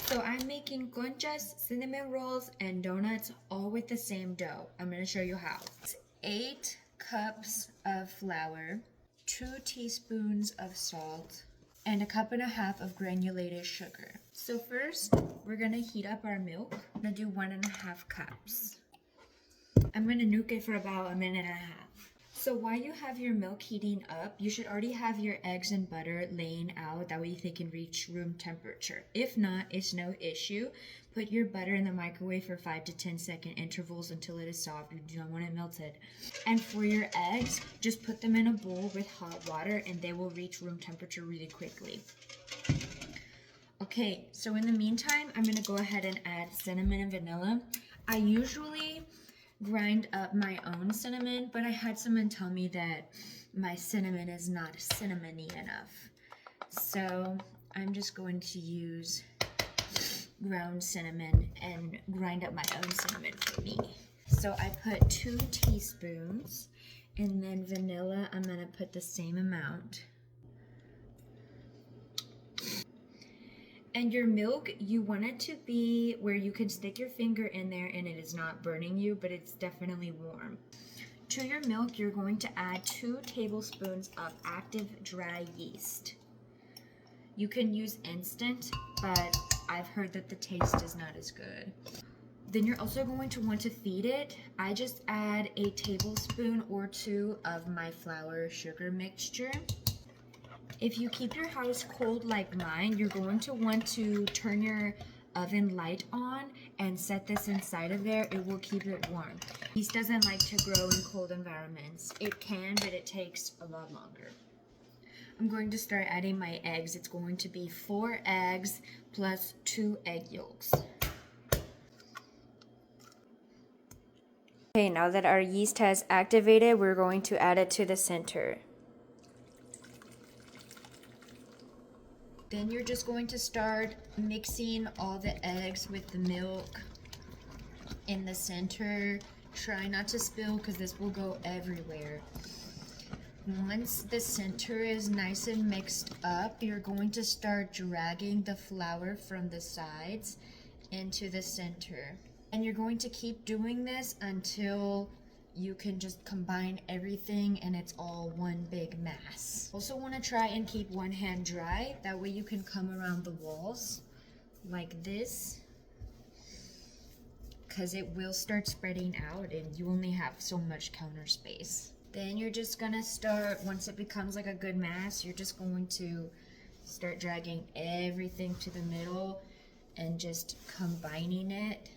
So I'm making conchas, cinnamon rolls, and donuts all with the same dough. I'm gonna show you how. It's 8 cups of flour, 2 teaspoons of salt, and 1.5 cups of granulated sugar. So first, we're gonna heat up our milk. I'm gonna do 1.5 cups. I'm gonna nuke it for about 1.5 minutes. So while you have your milk heating up, you should already have your eggs and butter laying out. That way they can reach room temperature. If not, it's no issue. Put your butter in the microwave for 5 to 10 second intervals until it is soft. You do not want it melted. And for your eggs, just put them in a bowl with hot water and they will reach room temperature really quickly. Okay, so in the meantime, I'm gonna go ahead and add cinnamon and vanilla. I usually grind up my own cinnamon, but I had someone tell me that my cinnamon is not cinnamony enough. So I'm just going to use ground cinnamon and grind up my own cinnamon for me. So I put 2 teaspoons, and then vanilla, I'm gonna put the same amount. And your milk, you want it to be where you can stick your finger in there and it is not burning you, but it's definitely warm. To your milk, you're going to add 2 tablespoons of active dry yeast. You can use instant, but I've heard that the taste is not as good. Then you're also going to want to feed it. I just add a tablespoon or 2 of my flour sugar mixture. If you keep your house cold like mine, you're going to want to turn your oven light on and set this inside of there. It will keep it warm. Yeast doesn't like to grow in cold environments. It can, but it takes a lot longer. I'm going to start adding my eggs. It's going to be 4 eggs plus 2 egg yolks. Okay, now that our yeast has activated, we're going to add it to the center. Then you're just going to start mixing all the eggs with the milk in the center. Try not to spill because this will go everywhere. Once the center is nice and mixed up, you're going to start dragging the flour from the sides into the center. And you're going to keep doing this until you can just combine everything and it's all one big mass. Also want to try and keep one hand dry. That way you can come around the walls like this, because it will start spreading out and you only have so much counter space. Then you're just gonna start, once it becomes like a good mass, you're just going to start dragging everything to the middle and just combining it.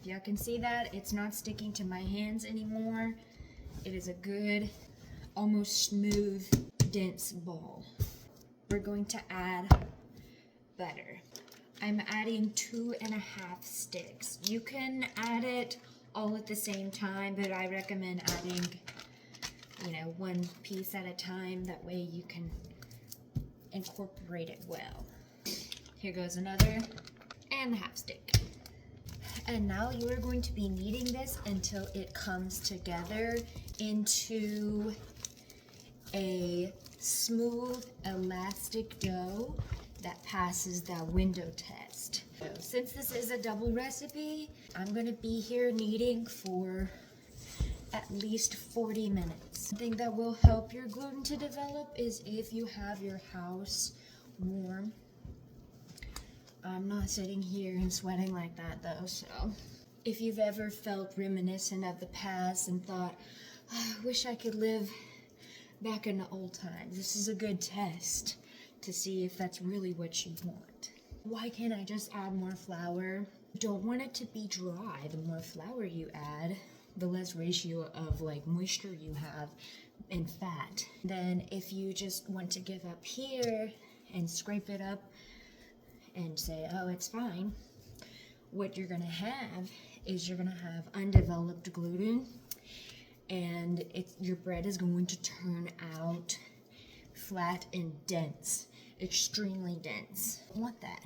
Y'all can see that it's not sticking to my hands anymore. It is a good, almost smooth, dense ball. We're going to add butter. I'm adding 2.5 sticks. You can add it all at the same time, but I recommend adding, 1 piece at a time. That way you can incorporate it well. Here goes another, and the 1/2 stick. And now you are going to be kneading this until it comes together into a smooth, elastic dough that passes that window test. So since this is a double recipe, I'm going to be here kneading for at least 40 minutes. Something that will help your gluten to develop is if you have your house warm. I'm not sitting here and sweating like that though, so. If you've ever felt reminiscent of the past and thought, oh, I wish I could live back in the old times, this is a good test to see if that's really what you want. Why can't I just add more flour? You don't want it to be dry. The more flour you add, the less ratio of moisture you have and fat. Then if you just want to give up here and scrape it up and say, oh, it's fine, what you're gonna have is you're gonna have undeveloped gluten, and your bread is going to turn out flat and dense, extremely dense. You don't want that.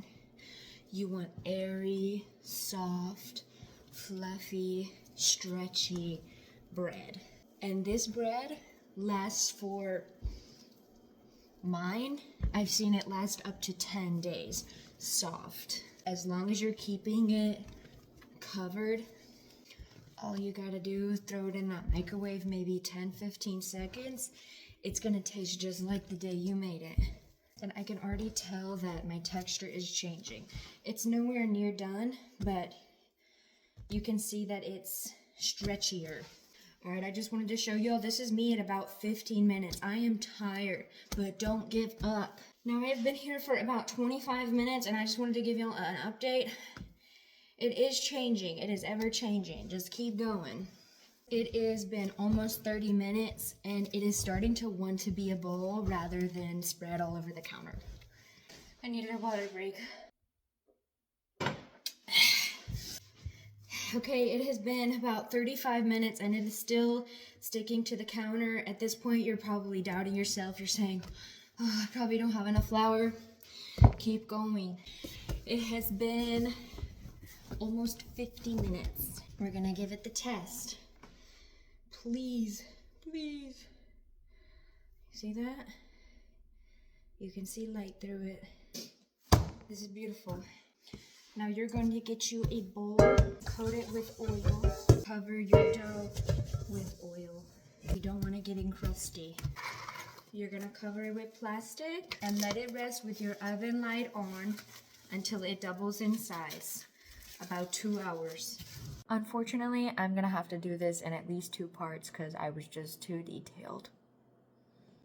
You want airy, soft, fluffy, stretchy bread. And this bread lasts for mine, I've seen it last up to 10 days. Soft. As long as you're keeping it covered, all you gotta do is throw it in that microwave, maybe 10-15 seconds. It's gonna taste just like the day you made it. And I can already tell that my texture is changing. It's nowhere near done, but you can see that it's stretchier. All right, I just wanted to show you all, this is me at about 15 minutes. I am tired, but don't give up. Now I've been here for about 25 minutes and I just wanted to give you all an update. It is changing, it is ever changing. Just keep going. It has been almost 30 minutes and it is starting to want to be a bowl rather than spread all over the counter. I needed a water break. Okay, it has been about 35 minutes and it is still sticking to the counter. At this point, you're probably doubting yourself. You're saying, oh, I probably don't have enough flour. Keep going. It has been almost 50 minutes. We're gonna give it the test. Please, please. See that? You can see light through it. This is beautiful. Now you're going to get you a bowl, coat it with oil, cover your dough with oil. You don't want it getting crusty. You're gonna cover it with plastic and let it rest with your oven light on until it doubles in size, about 2 hours. Unfortunately, I'm gonna have to do this in at least 2 parts because I was just too detailed.